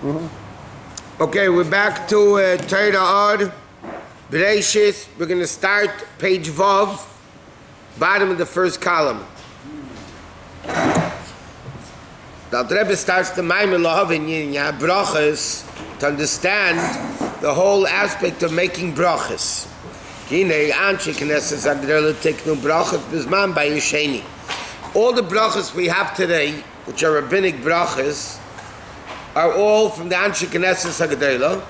Okay, we're back to Torah Bereishit. We're going to start page Vav, bottom of the first column. The Rebbe starts the Maamarim Lahavin Yinya Brachos to understand the whole aspect of making brachos. All the brachos we have today, which are rabbinic brachos, are all from the Anshe Knesset Hagdolah,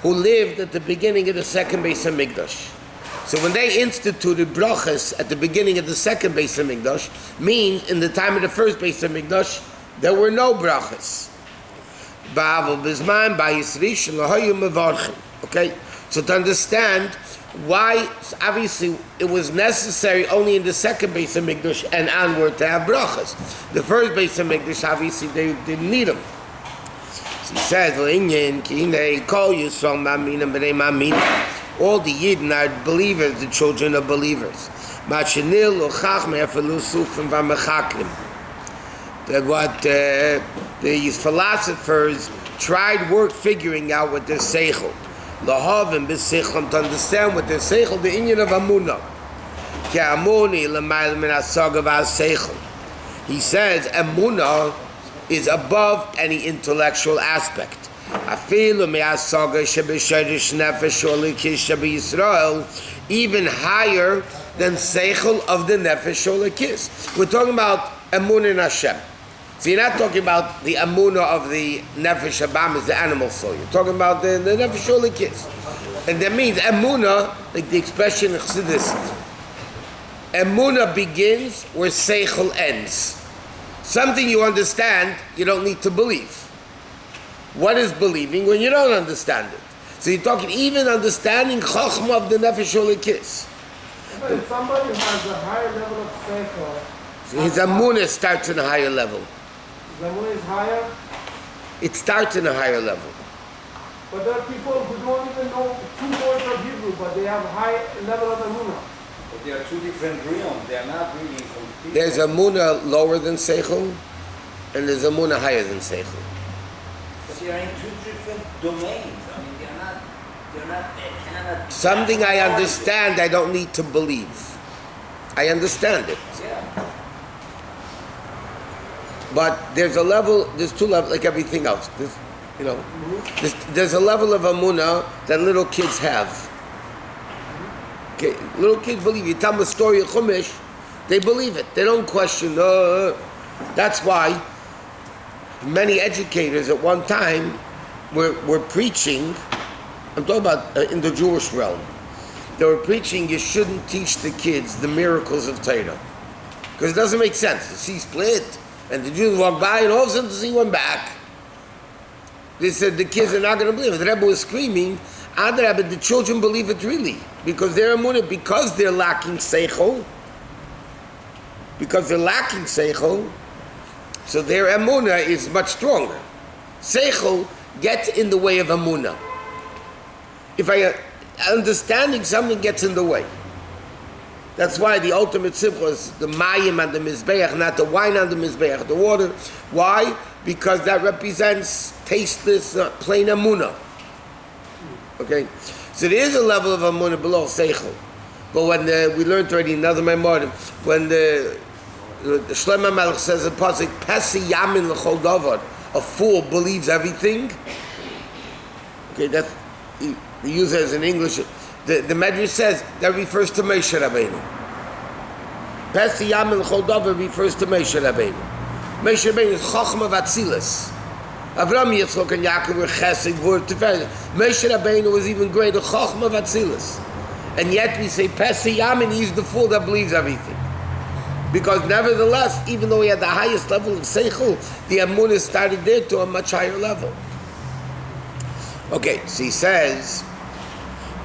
who lived at the beginning of the second Beis Hamikdash. So when they instituted brachos at the beginning of the second Beis Hamikdash, means in the time of the first Beis Hamikdash, there were no brachos. Okay, so to understand why, obviously, it was necessary only in the second Beis Hamikdash and onward to have brachos. The first Beis Hamikdash, obviously, they didn't need them. So he says, all the Yidden are believers, the children of believers. That what these philosophers tried figuring out with their seichel. Lahavim b'seichel, to understand what their seichel, the inyan of Amunah. He says, Amunah is above any intellectual aspect. Even higher than seichel of the nefesh olekis. We're talking about Amunah in Hashem. So you're not talking about the Amunah of the nefesh habam, is the animal soul. You're talking about the nefesh olekis. And that means Amunah, like the expression of Chassidus, Amunah begins where seichel ends. Something you understand, you don't need to believe. What is believing when you don't understand it? So you're talking even understanding Chochmah of the Nefesh Olekis. But if somebody has a higher level of seichel, so his Amunah starts in a higher level. his Amunah is higher? It starts in a higher level. But there are people who don't even know 2 words of Hebrew, but they have high level of Amunah. But they are two different realms. They are not really complete. There's Amunah lower than Seichel, and there's Amunah higher than Seichel. But they are in 2 different domains. I mean, they cannot. Something I understand, I don't need to believe. I understand it. Yeah. But there's a level, there's 2 levels, like everything else. There's a level of Amunah that little kids have. Okay, little kids believe. You tell them a story of Chumash, they believe it. They don't question. That's why many educators at one time were preaching. I'm talking about in the Jewish realm. They were preaching you shouldn't teach the kids the miracles of Torah because it doesn't make sense. The sea split and the Jews walk by and all of a sudden the sea went back. They said the kids are not going to believe it. The Rebbe was screaming, Adrabah, the children believe it really. Because they're Amunah, because they're lacking Seichel, so their Amunah is much stronger. Seichel gets in the way of Amunah. If understanding something gets in the way. That's why the ultimate simple is the mayim and the mizbeach, not the wine on the mizbeach, the water. Why? Because that represents tasteless, plain Amunah. Okay? So there is a level of Amunah below Seichel. But when we learned already another Maamarim, when the Shlomo Melech says in Pasuk, Pesi Yamin l'chol davar, a fool believes everything. Okay, that he uses it as in English. The Medrash says that refers to Moshe Rabbeinu. Pesi Yamin l'chol davar refers to Moshe Rabbeinu. Moshe Rabbeinu is Chochmah v'Atzilus. Avram, Yitzchok, and Yaakov were Chesed, were Tiferet. Moshe Rabbeinu was even greater, Chochmah v'Atzilus. And yet we say, Pesi Yamin, he's the fool that believes everything. Because nevertheless, even though he had the highest level of Seichel, the Amunah started there to a much higher level. Okay, so he says,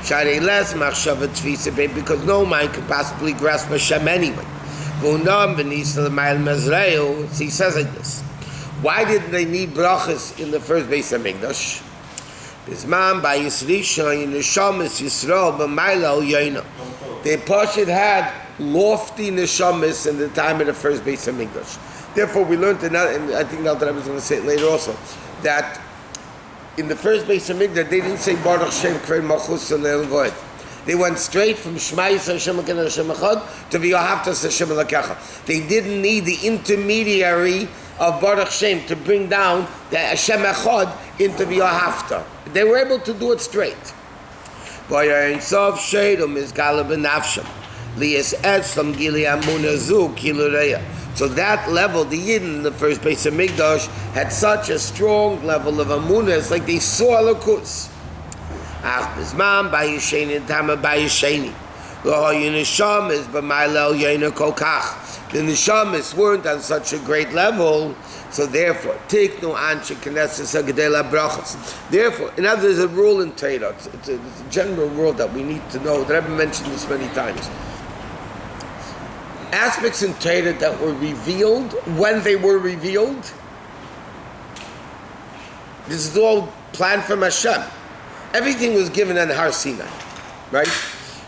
Sharei les machshava tfisa, because no mind can possibly grasp Hashem anyway. V'unam v'nisa l'mayel mezreu, so he says like this. Why didn't they need brachos in the first Beis Hamikdash? Bisman by Yisrisha in the Neshamas Yisrael b'mayla yoyna. The Parshat had lofty neshamas in the time of the first Beis Hamikdash. Therefore, we learned, and I think Rabbi is going to say it later also, that in the first Beis Hamikdash, they didn't say Baruch Shem Kvei Malchus Leil Voed. They went straight from Shema Yisrael Hashem Elokeinu Hashem Echad to V'Yohavtas Hashem Elokecha. They didn't need the intermediary of Baruch Shem to bring down the Hashem Echad into V'Yohavta. They were able to do it straight. V'Yoyin Sof Sheidom is Gala B'Nafshem Lies Etzlam Gili Amunah Zu Kilureya. So that level, the Yidden in the first Beis Hamikdash had such a strong level of Amunah. It's like they saw Elokus. Ach Bizman Bayisheni Tama Bayisheni Lo Hayu Neshamis B'Mailel Yeina Kol Kach. The Neshamis weren't on such a great level, so therefore, Tiknu Anshe Knesset Sagdela Brachos. Therefore, in other words, there's a rule in Torah. It's a general rule that we need to know. The Rebbe mentioned this many times. Aspects in Torah that were revealed, when they were revealed, this is all planned from Hashem. Everything was given on Har Sinai, right?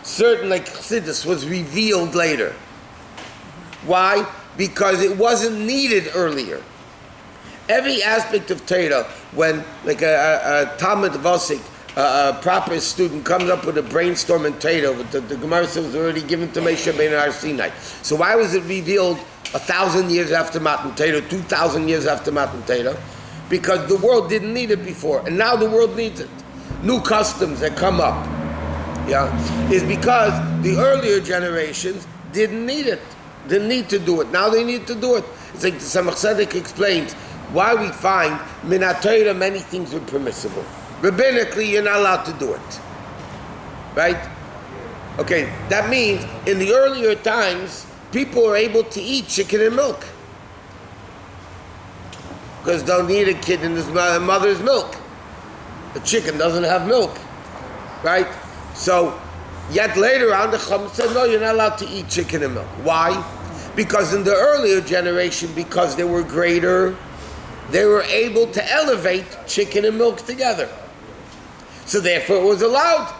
Certain, like Chassidus, was revealed later. Why? Because it wasn't needed earlier. Every aspect of Torah, when like a Talmud Vosik, a proper student comes up with a brainstorm in Torah, the Gemara says was already given to Moshe Rabbeinu Har Sinai. So why was it revealed 1,000 years after Matan Torah, 2,000 years after Matan Torah? Because the world didn't need it before, and now the world needs it. New customs that come up, is because the earlier generations didn't need it, didn't need to do it. Now they need to do it. It's like the Samach Tzedek explains why we find Minat Torah many things were permissible. Rabbinically, you're not allowed to do it, right? Okay, that means in the earlier times, people were able to eat chicken and milk because they'll need a kid in his mother's milk. The chicken doesn't have milk, right? So, yet later on, the Chum said, no, you're not allowed to eat chicken and milk. Why? Because in the earlier generation, because they were greater, they were able to elevate chicken and milk together. So therefore it was allowed.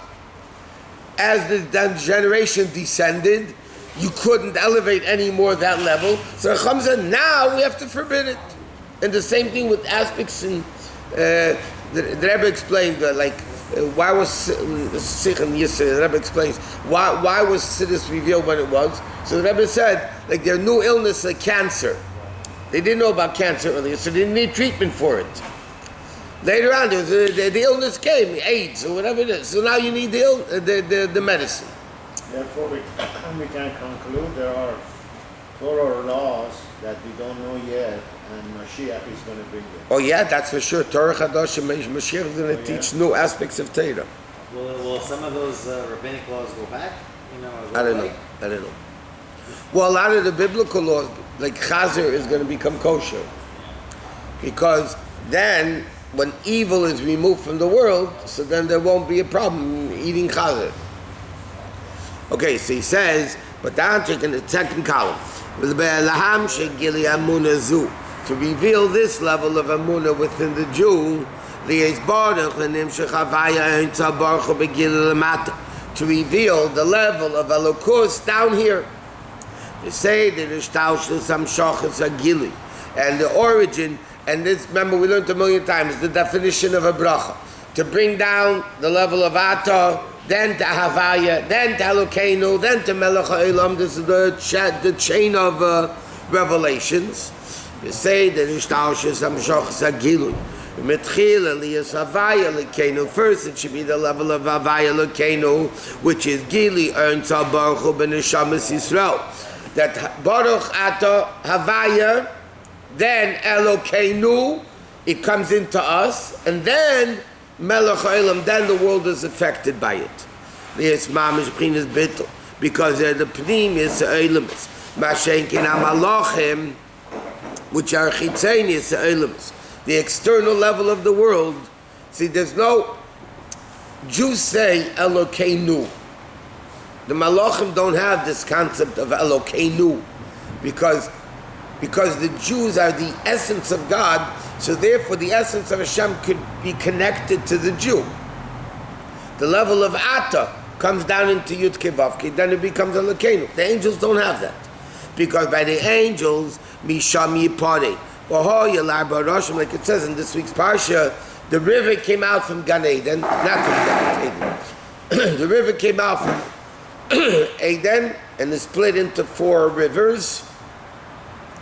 As the generation descended, you couldn't elevate any more that level. So Chum said, now we have to forbid it. And the same thing with aspects in... The Rebbe explained why was Sichon yesterday. The Rebbe explains why was Chassidus revealed when it was. So the Rebbe said like their new illness like cancer. They didn't know about cancer earlier, so they didn't need treatment for it. Later on, the illness came, AIDS or whatever it is. So now you need the medicine. Therefore, we can conclude there are Torah laws that we don't know yet, and Mashiach is going to bring them. Oh yeah, that's for sure. Torah Chadash and Mashiach is going to teach new aspects of Torah. Will some of those rabbinic laws go back? I don't know. Well, a lot of the biblical laws, like Chazer, is going to become kosher. Because then, when evil is removed from the world, so then there won't be a problem eating Chazer. Okay, so he says, but down in the second column, to reveal this level of Amunah within the Jew, to reveal the level of Elokus down here. They say that and the origin, and this, remember we learned 1,000,000 times, the definition of a Brachot. To bring down the level of Ata, then to Havaya, then to Elokeinu, then to Melech HaOlam. This is the chain of revelations. They say that first it should be the level of Havaya Elokeinu, which is Gili earns Baruch Hu b'Neshamas Yisrael. That Baruch Ata Havaya, then Elokeinu, it comes into us, and then Melech HaOlam, then the world is affected by it. Yes, Mamish P'chinas Bittul, because they're the P'nimis Ha'olamis. Mashenkin HaMalachim, which are Chitzenius Ha'olamis, the external level of the world. See, there's no... Jews say Elokeinu. The Malachim don't have this concept of Elokeinu, because the Jews are the essence of God, so therefore the essence of Hashem could be connected to the Jew. The level of Ata comes down into Yud Kevavki, then it becomes Elokeinu. The angels don't have that, because by the angels, Misham Yipare, like it says in this week's Parsha, The river came out from Gan Eden, not from Gan Eden. The river came out from Eden and is split into 4 rivers,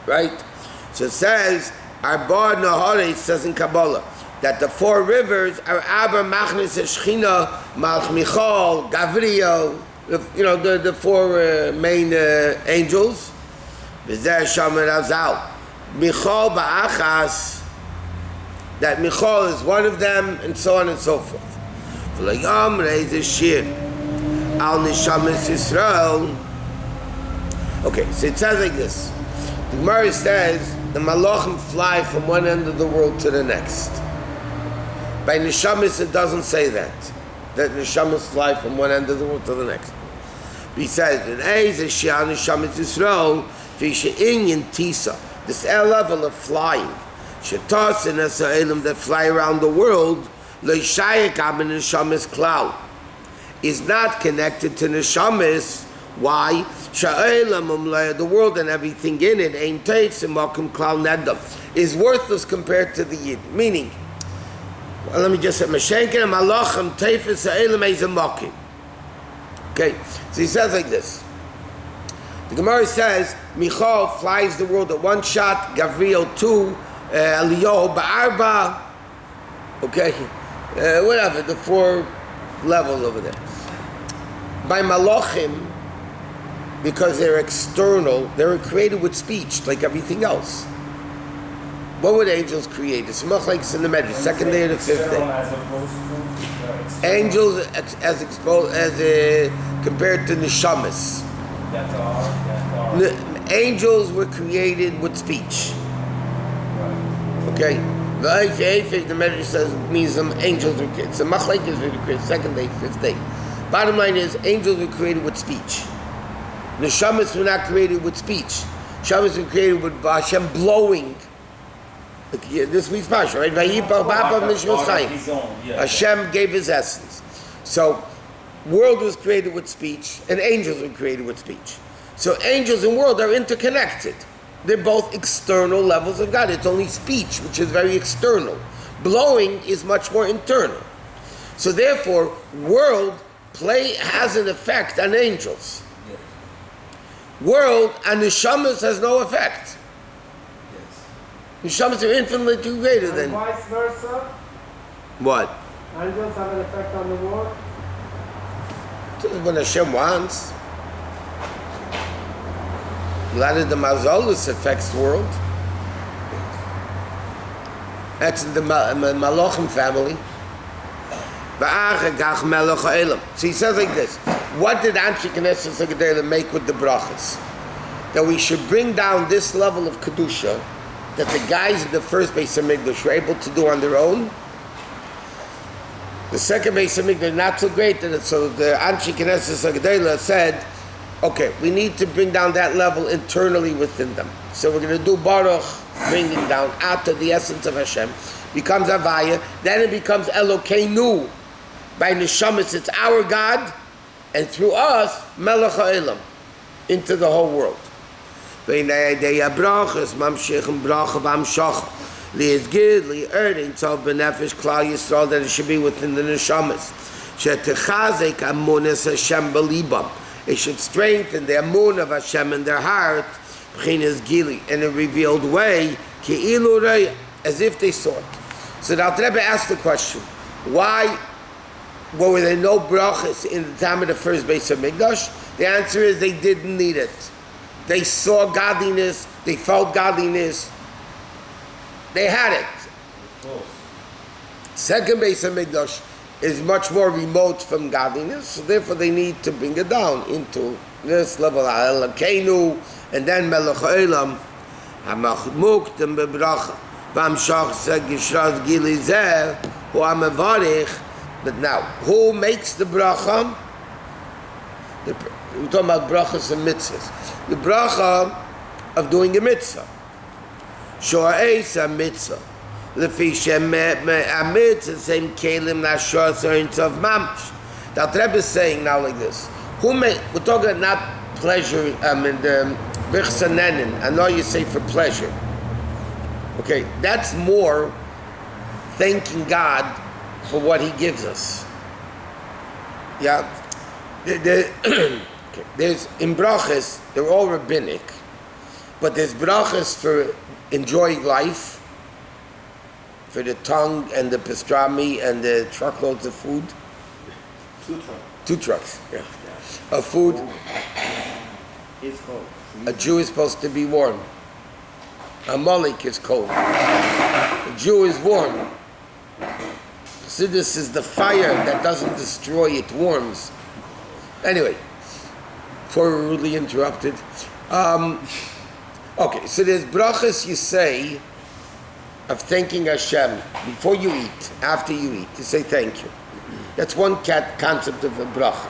right? So it says, Arba Nahare, it says in Kabbalah, that the 4 rivers are Aber, Machnis, Shechina, Malch Michal, Gavriel, the 4 main angels. V'zeh Shaman Azal. Michal Ba'achas, that Michal is one of them, and so on and so forth. V'layam Reiz Shir, Al Nishamas Yisrael. Okay, so it says like this. The Gemara says, the Malachim fly from one end of the world to the next. By Neshamis, it doesn't say that Neshamis fly from one end of the world to the next. He says, in Eiz, Shia Neshamis Yisrael, Fisha Inyan Tisa, this level of flying, Shetas and Esa'elim that fly around the world, Leishayek Am Neshamis Klal, is not connected to Neshamis. Why? The world and everything in it, Ein Teitz and Makom Klal Nedam, is worthless compared to the Yid. Meaning, well, let me just say, Mashenkin and Malachim Teifes Ha'elim Eiz Makim. Okay, so he says like this. The Gemara says, Michal flies the world at 1 shot, Gavriel 2, Eliyahu Ba'arba, okay, whatever, the 4 levels over there. By Malachim, because they're external, they were created with speech, like everything else. What would angels create? It's machlekes in the Medrash, 2nd day or the 5th day. Angels as compared to neshamas. Angels were created with speech. Okay, the Medrash says means some angels were created. So machlekes were created 2nd day, 5th day. Bottom line is angels were created with speech. Neshamas were not created with speech. Neshamas were created with Hashem blowing. This week's Parshat, right? Hashem gave his essence. So, world was created with speech, and angels were created with speech. So, angels and world are interconnected. They're both external levels of God. It's only speech, which is very external. Blowing is much more internal. So, therefore, world has an effect on angels. World and neshamas has no effect. Neshamas are infinitely greater than. Vice versa. What? Angels have an effect on the world. When Hashem wants. A lot of the Mazalus affects the world. That's in the Malachim family. So he says like this. What did Anshe Knesset Gedela make with the brachas? That we should bring down this level of Kedusha that the guys in the first Beis HaMikdash were able to do on their own. The second Beis HaMikdash not so great, so the Anshe Knesset Gedela said, okay, we need to bring down that level internally within them. So we're going to do Baruch, bringing down out of the essence of Hashem, becomes Avaya, then it becomes Elokeinu. By Neshamas, it's our God, and through us, Melech HaElam, into the whole world. That it should be within the Neshamas. It should strengthen the amun of Hashem in their heart, in a revealed way, as if they saw it. So the Alter Rebbe asked the question, why were there no brachas in the time of the first Beis HaMikdash? The answer is they didn't need it. They saw godliness, they felt godliness, they had it. Second Beis HaMikdash is much more remote from godliness, so therefore they need to bring it down into this level, Elokeinu, and then Melech HaElam, HaMachmuktem bebracha, V'amshach Gishraz Gili Zeh, Hu HaMevarich. But now, who makes the bracha? We're talking about brachas and mitzvahs. The bracha of doing a mitzvah. Sho'eis ha-mitzvah. Lefi shem-mitzvah, same kelim nashor sorints of mamash. The Alter Rebbe is saying now like this. We're talking not pleasure, I know you say for pleasure. Okay, that's more thanking God for what He gives us. Yeah, there's in brachas, they're all rabbinic, but there's brachas for enjoying life, for the tongue and the pastrami and the truckloads of food. 2 trucks, yeah, of food. It's cold. A Jew is supposed to be warm. A Malik is cold. A Jew is warm. Chassidus is the fire that doesn't destroy, it warms. Anyway, before we're rudely interrupted. Okay, so there's brachas you say of thanking Hashem before you eat, after you eat. You say thank you. That's one concept of a bracha.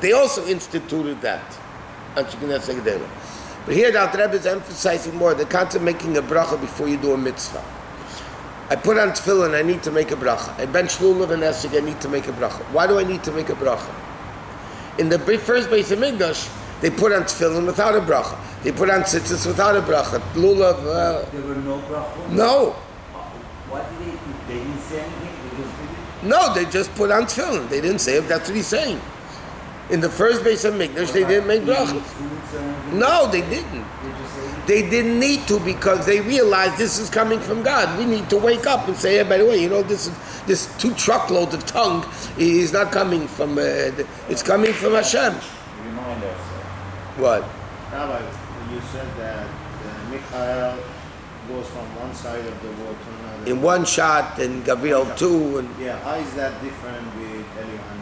They also instituted that. But here the Alter Rebbe is emphasizing more the concept of making a bracha before you do a mitzvah. I put on tefillin, I need to make a bracha. I bench lulav and esrog, I need to make a bracha. Why do I need to make a bracha? In the first Beis Hamikdash, they put on tefillin without a bracha. They put on tzitzis without a bracha. Lulav. There were no brachot? No. What did they do? They didn't say anything? They just did it? No, they just put on tefillin. They didn't say it. That's what he's saying. In the first Beis Hamikdash, they didn't make brachas. No, they didn't. They didn't need to because they realized this is coming from God. We need to wake up and say, hey, by the way, this 2 truckloads of tongue is not coming from, it's coming from Hashem. Remind us. What? Rabbi, you said that Michael goes from one side of the world to another. In one shot, and Gabriel 2. And yeah, how is that different with Eliyahu?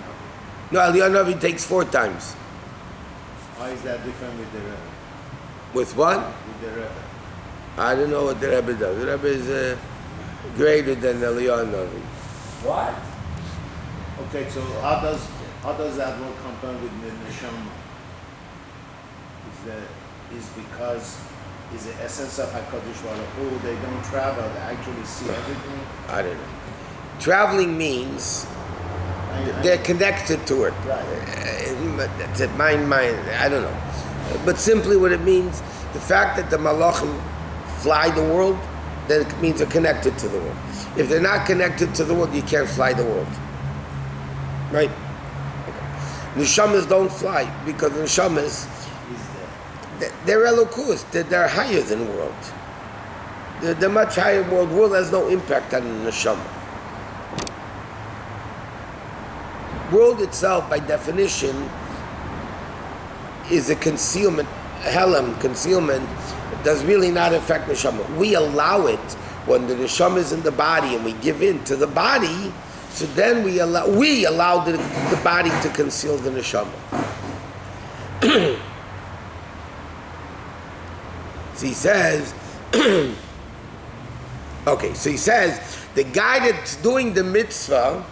no, Eliyahu takes 4 times. How is that different with the Rebbe? With what? With the Rebbe. I don't know what the Rebbe does. The Rebbe is greater than Eliyahu. What? Okay, so how does that work compare with the neshama? Is because is the essence of Hakadosh Baruch Hu, they don't travel, they actually see everything. I don't know. Traveling means they're connected to it. Right. That's it. Mind. I don't know. But simply what it means, the fact that the malachim fly the world, then it means they're connected to the world. If they're not connected to the world, you can't fly the world. Right? Okay. Neshamas don't fly because neshamas, they're elokus. They're higher than world. They're much higher world. World has no impact on the neshama. World itself, by definition, is a concealment, concealment, does really not affect neshama. We allow it when the neshama is in the body and we give in to the body, so then we allow the body to conceal the neshama. So he says, so he says, the guy that's doing the mitzvah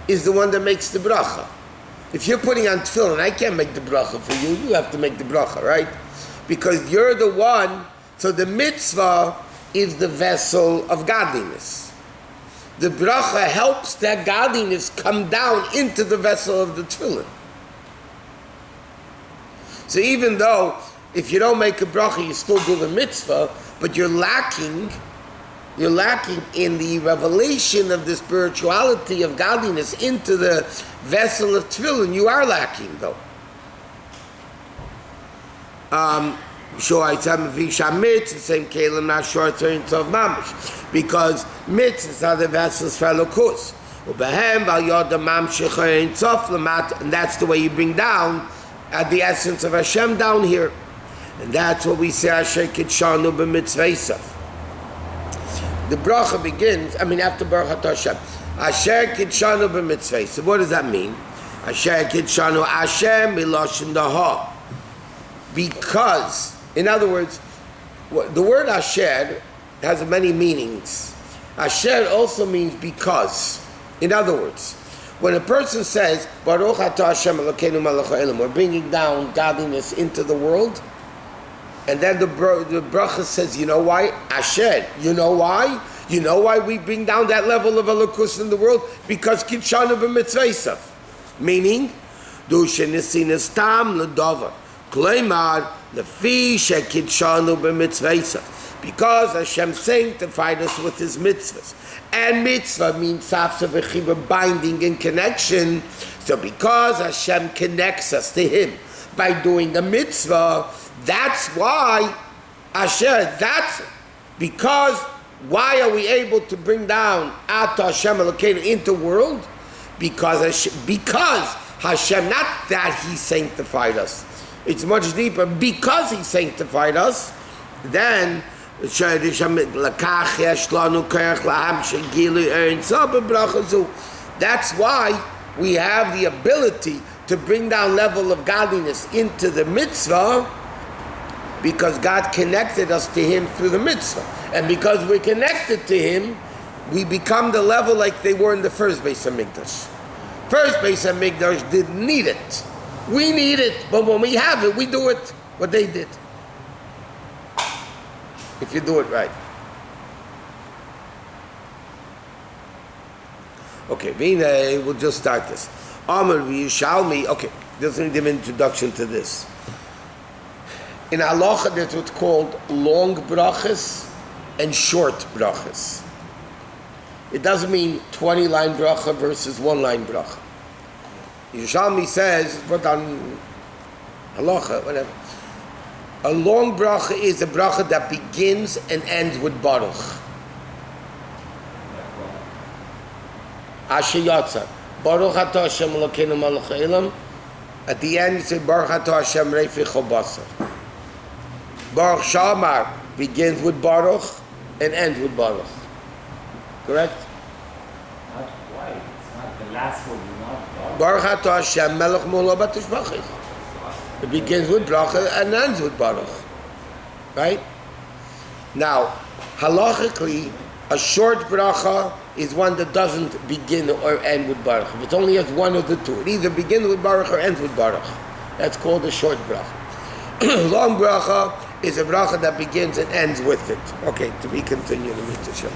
is the one that makes the bracha. If you're putting on tefillin, I can't make the bracha for you. You have to make the bracha, right? Because you're the one. So the mitzvah is the vessel of godliness. The bracha helps that godliness come down into the vessel of the tefillin. So even though if you don't make a bracha, you still do the mitzvah, but you're lacking in the revelation of the spirituality of godliness into the vessel of tefillin. You are lacking, though. Same kelim not short turns of mamish, because mitzvahs are the vessels for elokus. And that's the way you bring down the essence of Hashem down here. And that's what we say, Asher Kitshanu b'mitzvaysav. The bracha begins, after Baruch Hashem. Asher Kitshanu b'mitzvaysav. What does that mean? Asher Kitshanu Hashem miloshin daha. Because, in other words, the word Asher has many meanings. Asher also means because. In other words, when a person says, Baruch Atah Hashem Elokeinu melech haolam, we're bringing down godliness into the world, and then the bracha says, you know why? Asher. You know why? You know why we bring down that level of elokus in the world? Because kitshanu b'mitzvaysav. Meaning, du shenisinas tam l'davar. Kleimar, lefi shekitshanu b'mitzvaysav. Because Hashem sanctified us with His mitzvahs. And mitzvah means safsa v'chiva, binding and connection. So because Hashem connects us to Him by doing a mitzvah, that's why why are we able to bring down Ata Hashem Elokeinu into world? Because Hashem, not that He sanctified us. It's much deeper. Because He sanctified us, then that's why we have the ability to bring down level of godliness into the mitzvah, because God connected us to Him through the mitzvah. And because we're connected to Him, we become the level like they were in the first Beis HaMikdash. First Beis HaMikdash didn't need it. We need it, but when we have it, we do it what they did. If you do it right. Okay, we'll just start this. Amar Yishalmi. Okay, there's an introduction to this. In halacha, there's what's called long brachas and short brachas. It doesn't mean 20-line bracha versus 1-line bracha. Yishalmi says, but on halacha, whatever. A long bracha is a bracha that begins and ends with Baruch. Asher Yatsa. Baruch atah Hashem Elokeinu melech haolam. At the end you say Baruch atah Hashem reifich habasar. Baruch Shamar begins with Baruch and ends with Baruch. Correct? Not quite. It's not the last word. Not Baruch atah Hashem melech molo batishbachis. It begins with bracha and ends with baruch. Right? Now, halachically, a short bracha is one that doesn't begin or end with baruch. If it only has one of the two, it either begins with baruch or ends with baruch. That's called a short bracha. Long bracha is a bracha that begins and ends with it. Okay, to be continued in the Mitzvah.